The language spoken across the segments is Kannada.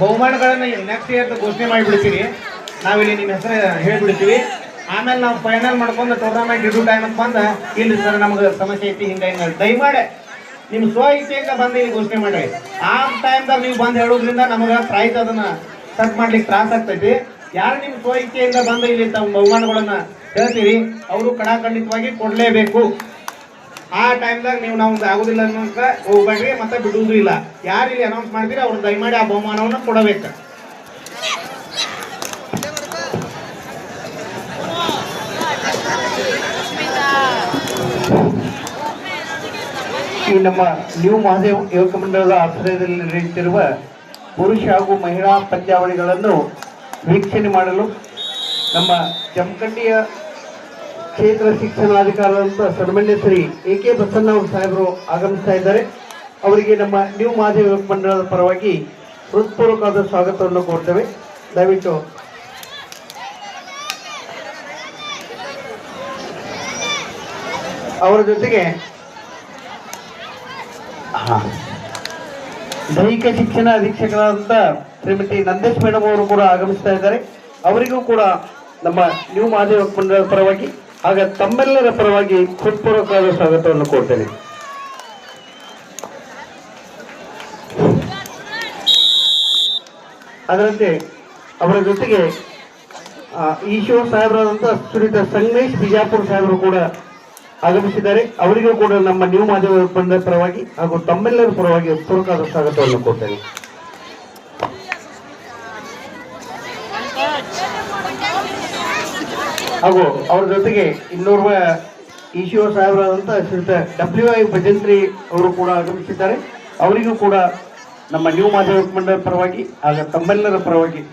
ಬಹುಮಾನಗಳನ್ನ ನೆಕ್ಸ್ಟ್ ಇಯರ್ ಘೋಷಣೆ ಮಾಡಿಬಿಡ್ತೀರಿ. ನಾವಿಲ್ಲಿ ನಿಮ್ಮ ಹೆಸರು ಹೇಳಿಬಿಡ್ತೀವಿ. ಆಮೇಲೆ ನಾವು ಫೈನಲ್ ಮಾಡ್ಕೊಂಡು ಟೂರ್ನಮೆಂಟ್ ಇಡೋ ಟೈಮ್ ಅಂತ ಬಂದ ಇಲ್ಲಿ ಸರ್ ನಮ್ಗೆ ಸಮಸ್ಯೆ ಐತಿ ಹಿಂಗೆ ದಯಮಾಡಿ ನಿಮ್ಮ ಸ್ವ ಇಚ್ಛೆಯಿಂದ ಬಂದು ಇಲ್ಲಿ ಘೋಷಣೆ ಮಾಡಿ. ಆ ಟೈಮ್ದಾಗ ನೀವು ಬಂದು ಹೇಳೋದ್ರಿಂದ ನಮಗೆ ಪ್ರೈಸ್ ಅದನ್ನ ಸೆಟ್ ಮಾಡ್ಲಿಕ್ಕೆ ತ್ರಾಸ ಆಗ್ತೈತಿ. ಯಾರು ನಿಮ್ಮ ಸ್ವ ಇಚ್ಛೆಯಿಂದ ಬಂದು ಇಲ್ಲಿ ತಮ್ಮ ಬಹುಮಾನಗಳನ್ನ ಹೇಳ್ತೀರಿ ಅವರು ಕಡಾಖಂಡಿತವಾಗಿ ಕೊಡಲೇಬೇಕು. ಆ ಟೈಮ್ದಾಗ ನೀವು ನಾವು ಆಗೋದಿಲ್ಲ ಅನ್ನೋಂತ ಹೋಗ್ಬೇಡ್ರಿ, ಮತ್ತೆ ಬಿಡುವುದೂ ಇಲ್ಲ. ಯಾರು ಇಲ್ಲಿ ಅನೌನ್ಸ್ ಮಾಡ್ತೀರಿ ಅವ್ರು ದಯಮಾಡಿ ಆ ಬಹುಮಾನವನ್ನು ಕೊಡಬೇಕು. ಈ ನಮ್ಮ ನ್ಯೂ ಮಹಾದೇವ್ ಯುವಕ ಮಂಡಳದ ಆಶ್ರಯದಲ್ಲಿ ನಡೆಯುತ್ತಿರುವ ಪುರುಷ ಹಾಗೂ ಮಹಿಳಾ ಪಂದ್ಯಾವಳಿಗಳನ್ನು ವೀಕ್ಷಣೆ ಮಾಡಲು ನಮ್ಮ ಜಮಖಂಡಿಯ ಕ್ಷೇತ್ರ ಶಿಕ್ಷಣಾಧಿಕಾರಿಯಾದಂಥ ಸನ್ಮಾನ್ಯ ಶ್ರೀ AK ಬಸಣ್ಣ ಸಾಹೇಬರು ಆಗಮಿಸ್ತಾ ಇದ್ದಾರೆ. ಅವರಿಗೆ ನಮ್ಮ ನ್ಯೂ ಮಹಾದೇವ್ ಯುವಕ ಮಂಡಳದ ಪರವಾಗಿ ಹೃತ್ಪೂರ್ವಕವಾದ ಸ್ವಾಗತವನ್ನು ಕೋರ್ತೇವೆ. ದಯವಿಟ್ಟು ಅವರ ಜೊತೆಗೆ ದೈಹಿಕ ಶಿಕ್ಷಣ ಅಧೀಕ್ಷಕರಾದಂಥ ಶ್ರೀಮತಿ ನಂದೇಶ್ ಮೇಡಮ್ ಅವರು ಕೂಡ ಆಗಮಿಸ್ತಾ ಇದ್ದಾರೆ. ಅವರಿಗೂ ಕೂಡ ನಮ್ಮ ನ್ಯೂ ಮಹಾದೇವ ಮಂಡಳದ ಪರವಾಗಿ ಆಗ ತಮ್ಮೆಲ್ಲರ ಪರವಾಗಿ ಹೃತ್ಪೂರ್ವಕವಾದ ಸ್ವಾಗತವನ್ನು ಕೊಡ್ತೇನೆ. ಅದರಂತೆ ಅವರ ಜೊತೆಗೆ ಈಶ್ವರ ಸಾಹೇಬರಾದಂಥ ಶ್ರೀಯುತ ಸಂಗಮೇಶ್ ಬಿಜಾಪುರ ಸಾಹೇಬರು ಕೂಡ ಆಗಮಿಸಿದ್ದಾರೆ. ಅವರಿಗೂ ಕೂಡ ನಮ್ಮ ನ್ಯೂ ಮಹಾದೇವ ಮಂಡಳದ ಪರವಾಗಿ ಹಾಗೂ ತಮ್ಮೆಲ್ಲರ ಪರವಾಗಿ ಹೃತ್ಪೂರ್ವಕವಾದ ಸ್ವಾಗತವನ್ನು ಕೊಡ್ತೇನೆ. ಹಾಗೂ ಅವ್ರ ಜೊತೆಗೆ ಇನ್ನೋರ್ವ ಈಶ್ವರ ಸಾಹೇಬರಾದಂಥ ಶ್ರೀಯುತ WI ಭಜಂತ್ರಿ ಅವರು ಕೂಡ ಆಗಮಿಸಿದ್ದಾರೆ. ಅವರಿಗೂ ಕೂಡ ನಮ್ಮ ನ್ಯೂ ಮಹಾದೇವ ಮಂಡಳದ ಪರವಾಗಿ ಆಗ ತಮ್ಮೆಲ್ಲರ ಪರವಾಗಿ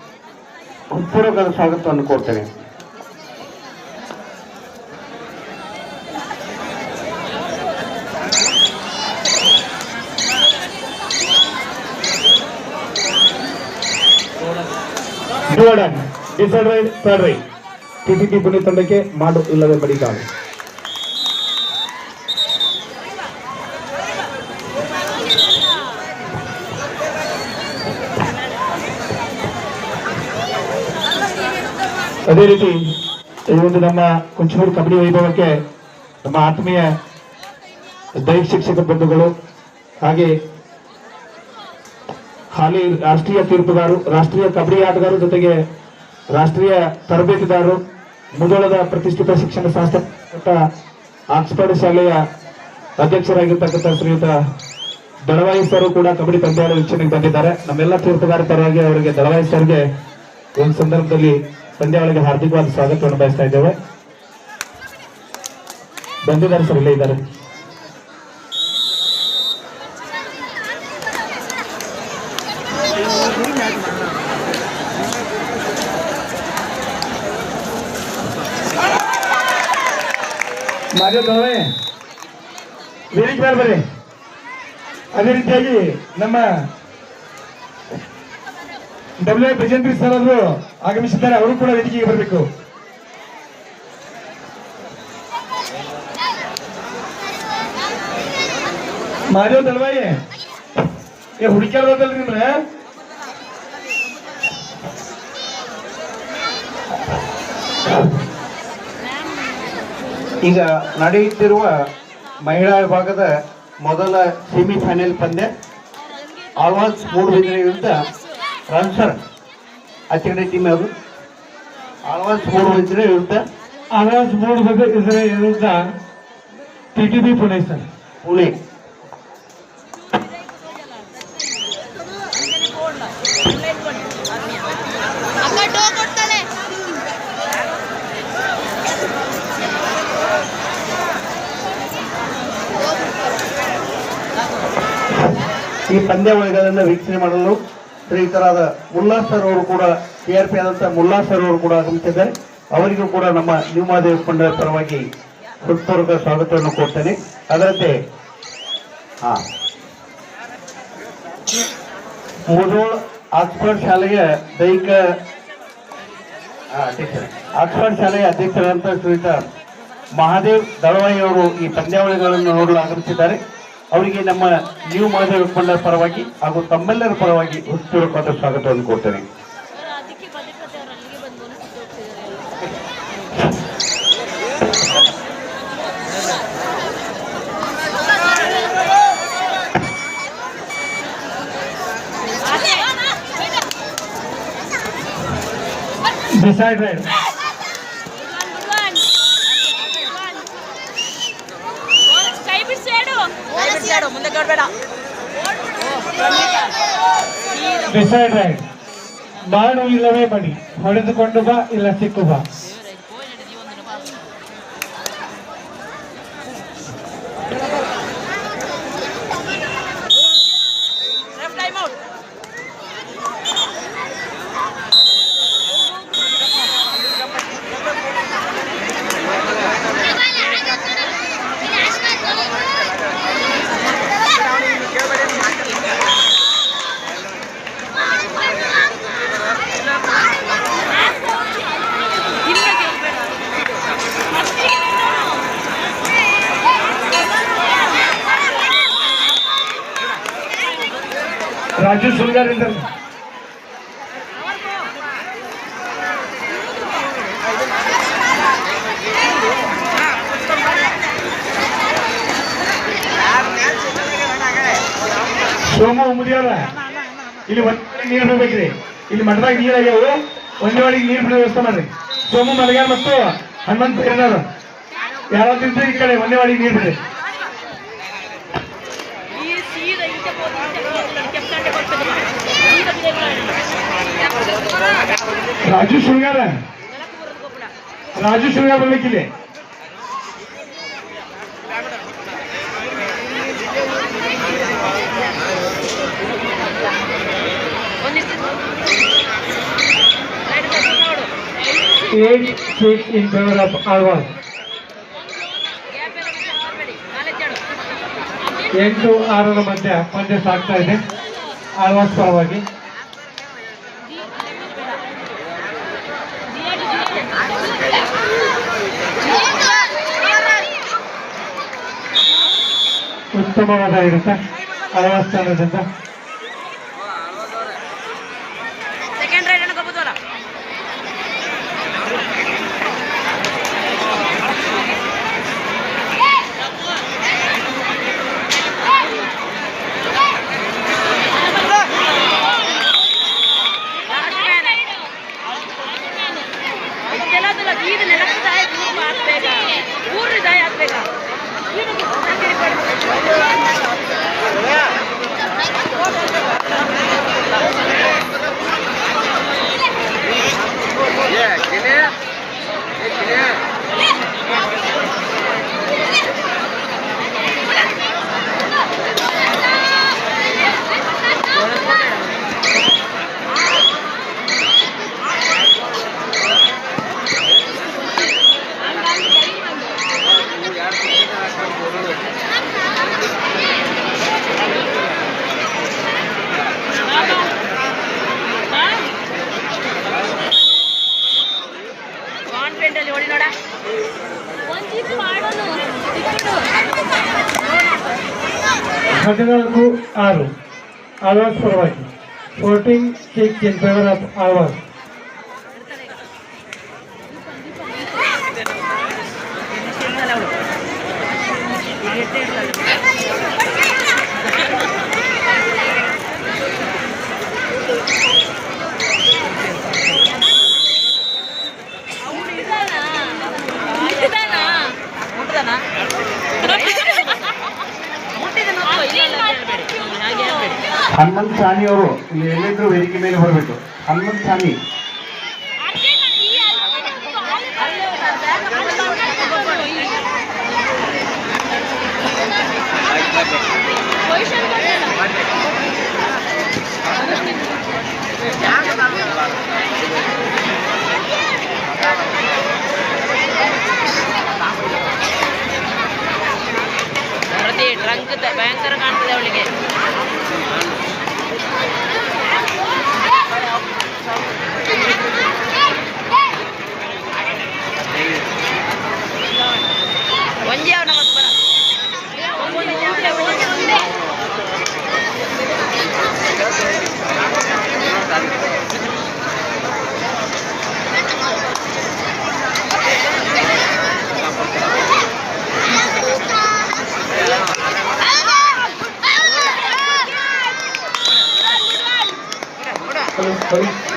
ಹೃತ್ಪೂರ್ವಕವಾದ ಸ್ವಾಗತವನ್ನು ಕೊಡ್ತೇನೆ. TTT ಪುಣೆ ತಂಡಕ್ಕೆ ಮಾಡು ಇಲ್ಲವೇ ಬಡಿಗಾಲು. ಅದೇ ರೀತಿ ಈ ಒಂದು ನಮ್ಮ ಕುಂಚನೂರು ಕಬಡ್ಡಿ ವೈಭವಕ್ಕೆ ನಮ್ಮ ಆತ್ಮೀಯ ದೈಹಿಕ ಶಿಕ್ಷಕ ಬಂಧುಗಳು ಹಾಗೆ ಹಾಲಿ ರಾಷ್ಟ್ರೀಯ ತೀರ್ಪುಗಾರರು, ರಾಷ್ಟ್ರೀಯ ಕಬಡ್ಡಿ ಆಟಗಾರರ ಜೊತೆಗೆ ರಾಷ್ಟ್ರೀಯ ತರಬೇತುದಾರರು, ಮುಧೋಳದ ಪ್ರತಿಷ್ಠಿತ ಶಿಕ್ಷಣ ಸಂಸ್ಥೆ ಆಕ್ಸ್ಫರ್ಡ್ ಶಾಲೆಯ ಅಧ್ಯಕ್ಷರಾಗಿರ್ತಕ್ಕಂಥ ಶ್ರೀಯುತ ದಳವಾಯಿ ಸರ್ ಕೂಡ ಕಬಡ್ಡಿ ಪಂದ್ಯಾವಳಿ ವೀಕ್ಷಣೆಗೆ ಬಂದಿದ್ದಾರೆ. ನಮ್ಮೆಲ್ಲ ತೀರ್ಪುಗಾರ ಪರವಾಗಿ ಅವರಿಗೆ ದಳವಾಯಿ ಸರ್ಗೆ ಒಂದು ಸಂದರ್ಭದಲ್ಲಿ ಪಂದ್ಯಾವಳಿಗೆ ಹಾರ್ದಿಕವಾದ ಸ್ವಾಗತವನ್ನು ಬಯಸ್ತಾ ಇದ್ದೇವೆ. ಬಂದಿದ್ದಾರೆ ಸರ್, ಇಲ್ಲೇ ಇದ್ದಾರೆ. ಮಾಜಿ ವೇದಿಕೆ ಮೇಲೆ ಬರ್ರಿ. ಅದೇ ರೀತಿಯಾಗಿ ನಮ್ಮ WI ಭಜಂತ್ರಿ ಸರ್ ಅವರು ಆಗಮಿಸಿದ್ದಾರೆ. ಅವರು ಕೂಡ ವೇದಿಕೆಗೆ ಬರಬೇಕು. ಮಾದೇವ್ ದಳವಾಯಿ ಹುಡುಕ್ಯಾಡ್ಬೇಕಲ್ರಿ ನಿಮ್ರ. ಈಗ ನಡೆಯುತ್ತಿರುವ ಮಹಿಳಾ ವಿಭಾಗದ ಮೊದಲ ಸೆಮಿಫೈನಲ್ ಪಂದ್ಯ ಆಳ್ವಾಸ್ ಮೂಡುಬಿದಿರೆ ವಿರುದ್ಧ ಟ್ರಾನ್ಸ್ಫರ್ ಆಚರಣೆ ಟೀಮ್ ಅವರು ಆಳ್ವಾಸ್ ಮೂಡುಬಿದಿರೆ ವಿರುದ್ಧ TTP ಪುಣೆ ಸರ್, ಪುಣೆ. ಈ ಪಂದ್ಯಾವಳಿಗಳನ್ನು ವೀಕ್ಷಣೆ ಮಾಡಲು ಶ್ರೀಯುತರಾದ ಮುಲ್ಲಾ ಸರ್ ಅವರು ಕೂಡ CRP ಆದಂಥ ಮುಲ್ಲಾ ಸರ್ ಅವರು ಕೂಡ ಆಗಮಿಸಿದ್ದಾರೆ. ಅವರಿಗೂ ಕೂಡ ನಮ್ಮ ನ್ಯೂ ಮಹಾದೇವ ಮಂಡಳದ ಪರವಾಗಿ ಹೃತ್ಪೂರ್ವಕ ಸ್ವಾಗತವನ್ನು ಕೊಡ್ತೇನೆ. ಅದರಂತೆ ಮುಧೋಳ ಆಕ್ಸ್ಫರ್ಡ್ ಶಾಲೆಯ ಅಧ್ಯಕ್ಷರಾದಂಥ ಶ್ರೀಯುತ ಮಹಾದೇವ್ ದಳವಾಯಿ ಅವರು ಈ ಪಂದ್ಯಾವಳಿಗಳನ್ನು ನೋಡಲು ಆಗಮಿಸಿದ್ದಾರೆ. ಅವರಿಗೆ ನಮ್ಮ ನ್ಯೂ ಮಹದೇವ ಕೊಂಡರ ಪರವಾಗಿ ಹಾಗೂ ತಮ್ಮೆಲ್ಲರ ಪರವಾಗಿ ಹೃತ್ಪೂರ್ವಕವಾದ ಸ್ವಾಗತವನ್ನು ಕೊಡ್ತೇನೆ. Decide right. Decide right. ಬಾಳು ಇಲ್ಲವೇ ಬಡಿ, ಹೊಡೆದುಕೊಂಡು ಬಾ ಇಲ್ಲ ಸಿಕ್ಕು ಬಾ. ರಾಜು ಸುಲ್ಗಾರ್ ಇದ್ದಾರೆ. ಸೋಮ ಮುದಿಯಾರ ಇಲ್ಲಿ ಒಂದೇ ನೀರು ಬಿಡ್ಬೇಕ್ರಿ. ಇಲ್ಲಿ ಮಠದಾಗ ನೀರಾಗ್ಯಾವು, ಒಂದೇ ಒಳಗೆ ನೀರು ಬಿಡೋ ವ್ಯವಸ್ಥೆ ಮಾಡ್ರಿ. ಸೋಮ ಮಲಗಾರ ಮತ್ತು ಹನುಮಂತ ಏನಾರು ಯಾವ್ದಿದ್ರೆ ಈ ಕಡೆ ಒಂದೇ ಒಳಗೆ ನೀರು ಬಿಡ್ರಿ. ರಾಜು ಶೃಂಗಾರ ಬರ್ಬೇಕಿದೆ. in favor of Alwas. 8-6 ಮಧ್ಯ ಪಂದ್ಯ ಸಾಗ್ತಾ ಇದೆ ಆಳ್ವಾಸ್ ಪರವಾಗಿ. ಉತ್ತಮವಾದ ಇರುತ್ತೆ ಆಳ್ವಾಸ್ ಸ್ಥಾನದಿಂದ. ಹದಿನಾಲ್ಕು 6 ಆಳ್ವಾಸ್ ಪರವಾಗಿ. 14-6 in favor of Alwas. Hanumanth ಸಾನಿ ಅವರು ಇಲ್ಲಿ ಎಲ್ಲೆಲ್ಲರೂ ವೇದಿಕೆ ಮೇಲೆ ಬರಬೇಕು. ಹನುಮಂತ್ ಸಾನಿ ಟ್ರಂಕ್ ಭಯಂಕರ ಕಾಣ್ತದೆ ಅವಳಿಗೆ. ಒಂಜಿ ಅವನ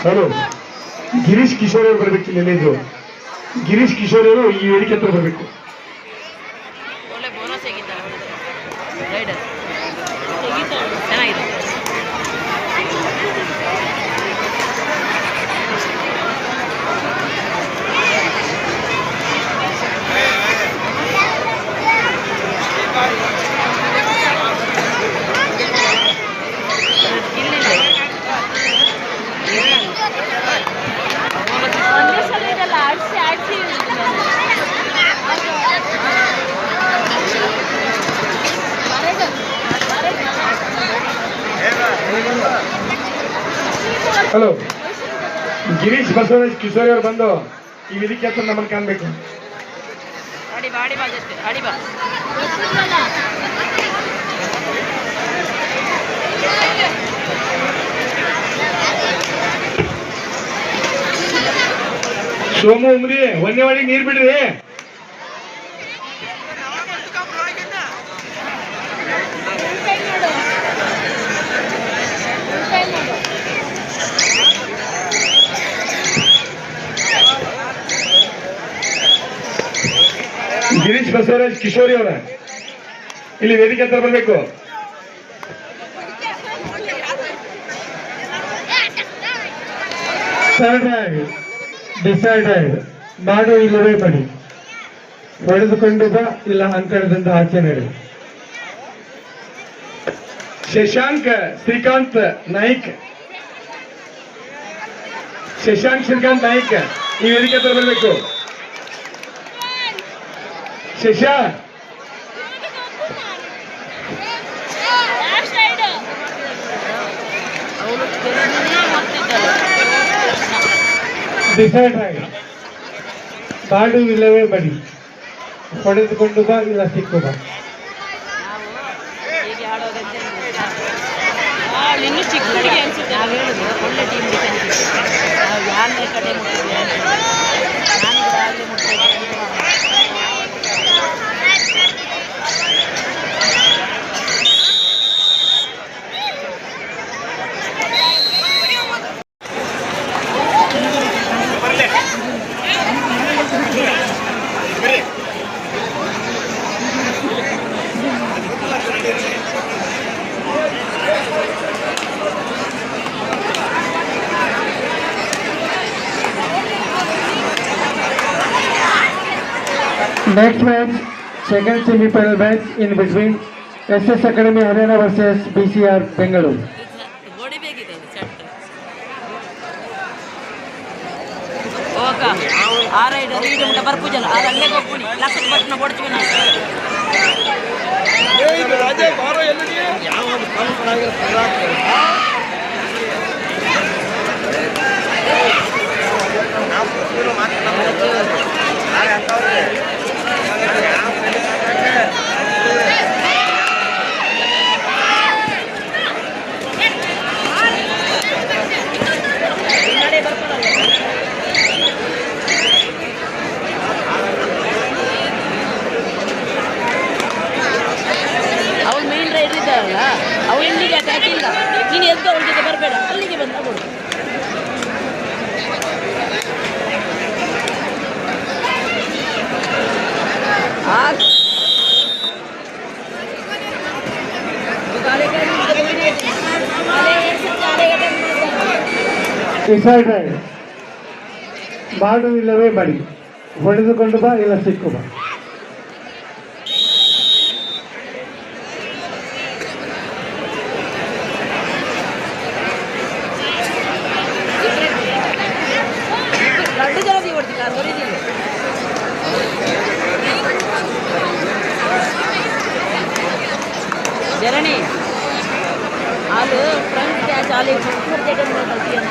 ಹಲೋ ಗಿರೀಶ್ ಕಿಶೋರ್ ಅವರು ಬರ್ಬೇಕಿಲ್ಲ ಇದು ಗಿರೀಶ್ ಕಿಶೋರ್ ಅವರು ಈ ವೇದಿಕೆ ಹತ್ರ ಬರಬೇಕು. ಒಳ್ಳೆ ಬೋನಸ್ ಹೇಗಿದ್ದಾರೆ ರೈಡರ್ ಚೆನ್ನಾಗಿದೆ. ಹಲೋ ಗಿರೀಶ್ ಬಸವರಾಜ್ ಕಿಶೋರ್ ಅವರು ಬಂದು ಈ ವೇದಿಕೆ ಹತ್ರ ನಮ್ಮನ್ನು ಕಾಣಬೇಕು. ಆಡಿ ಬಾ ಆಡಿ ಬಾ ಜೊತೆ ಆಡಿ ಬಾ. ಸೋಮು ಉಮ್ರಿ ಒಂದೇ ಒಳಗೆ ನೀರು ಬಿಡ್ರಿ. ಗಿರೀಶ್ ಬಸವರಾಜ್ ಕಿಶೋರಿ ಅವರ ಇಲ್ಲಿ ವೇದಿಕೆ ಹತ್ರ ಬರಬೇಕು. ಡಿಸೈಡೆಡ್ ಮಾಡು ಇಲ್ಲವೇ ಬಡಿ, ಹೊಡೆದುಕೊಂಡು ಬಾ ಇಲ್ಲ ಅಂತರದಿಂದ ಆಚೆ ನಡೆ. ಶಶಾಂಕ್ ಶ್ರೀಕಾಂತ್ ನಾಯ್ಕ್ ಈ ವೇದಿಕೆ ಹತ್ರ ಬರಬೇಕು. ಶಶಾ ಡಿಸೈಡ್ ಆಗಿ ಬಾಡು ಇಲ್ಲವೇ ಬಡಿ, ಹೊಡೆದುಕೊಂಡು ಬಾ ಇಲ್ಲ ಸಿಕ್ಕು ಬಾ. ಹೀಗೆ ಆಡೋದಂತೆ ಇನ್ನೂ ಚಿಕ್ಕ ಹುಡುಗಿ ಅನ್ಸುತ್ತೆ. ನಾವು ಹೇಳುದು ಒಳ್ಳೆ ಟೀಮ್ ಡಿಫೆನ್ಸ್ ನಾವು ಯಾರನ್ನೇ ಕಡೆ ಮುಟ್ಟಿದ್ವಿ ಅಂತ. ನಾನು ಕೂಡ ಆಗಲೇ ಮುಟ್ಟಿದ್ದೆ. Next match, second semi-final match in between SS Academy Haryana versus BCR Bengaluru. ಹೊಡಿಬೇಕಿದೆ ಇದು ಸೆಟ್. ಹೋಗ ಆ ರೈಡರ್ ಈ ಮುಟ್ಟ ಬರ್ಪೂಜಲ್ಲ ಅದು ಅಲ್ಲೇ ಹೋಗ್ಬಿಡಿ ಲಕ್ಷದ ಬಟ್ಟನ ಕೊಡ್ತೀವಿ ನಾವು. ಅವಳು ಮೇನ್ ರೈಡರ್ ಇದ್ದಾರಲ್ಲ ಅವಳು ಇಲ್ಲಿಗೆ ಅಟ್ಯಾಕ್ ಇಲ್ಲ. ನೀನು ಎದ್ದು ಅವಳ ಜೊತೆ ಬರಬೇಡ, ಅಲ್ಲಿಗೆ ಬಂದ ಕೊಡು. ಡಿಸೈಡ್ ಆಗಿ ಬಾಡು ಇಲ್ಲವೇ ಬಡಿ, ಹೊಡೆದುಕೊಂಡು ಬಾ ಇಲ್ಲ ಸಿಕ್ಕು ಬಾ. ಲಡ್ಡು ಜಾಸ್ತಿ ಕೊಡ್ತಿಲ್ಲ ಬರೀದಿಲ್ಲ. ಜರಣಿ ಹಾಲು ಫ್ರಂಟ್ ಕ್ಯಾಚ್ ಹಾಲಿ ಕಲ್ತಿಯನ.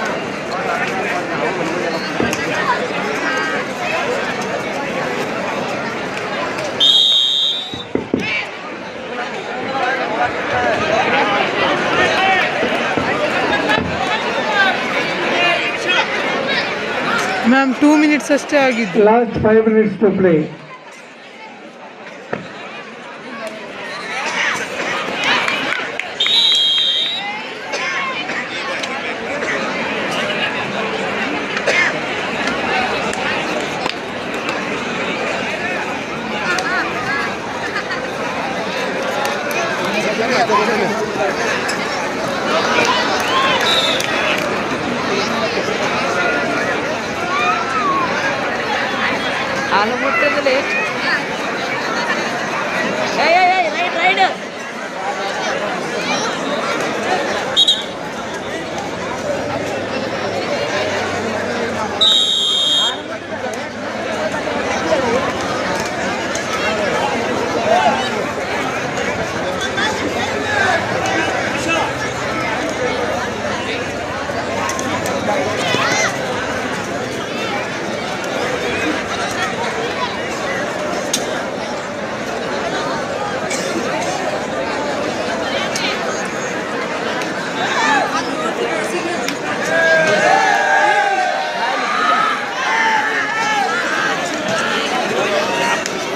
ಮ್ಯಾಮ್ 2 ಮಿನಿಟ್ಸ್ ಅಷ್ಟೇ ಆಗಿದ್ದು. Last 5 minutes to play. Raid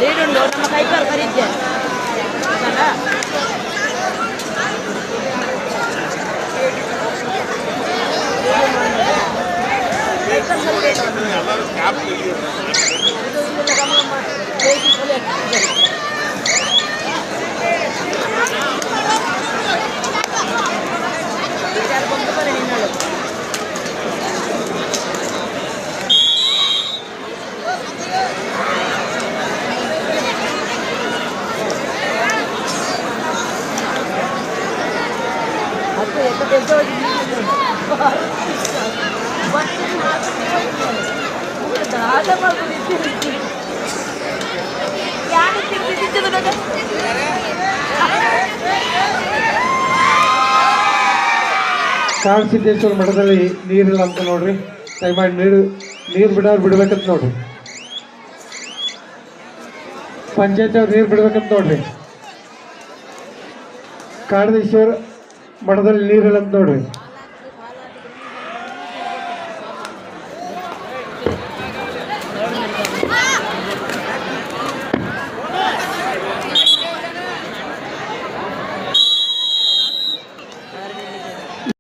ಲೀಡುಂಡು ನಮ್ಮ ಕೈಕಾಲು ಕರೀದ್ದೆ ಕಾಡಸಿದ್ದೇಶ್ವರ ಮಠದಲ್ಲಿ ನೀರಿಲ್ಲ ಅಂತ ನೋಡ್ರಿ, ದಯಮಾಡಿ ನೀರು ಬಿಡ್ಬೇಕಂತ ನೋಡ್ರಿ. ಪಂಚಾಯತ್ ಅವ್ರು ನೀರು ಬಿಡ್ಬೇಕಂತ ನೋಡ್ರಿ. ಕಾಡದೇಶ್ವರ ಮಠದಲ್ಲಿ ನೀರಿಲ್ಲ ಅಂತ ನೋಡ್ರಿ.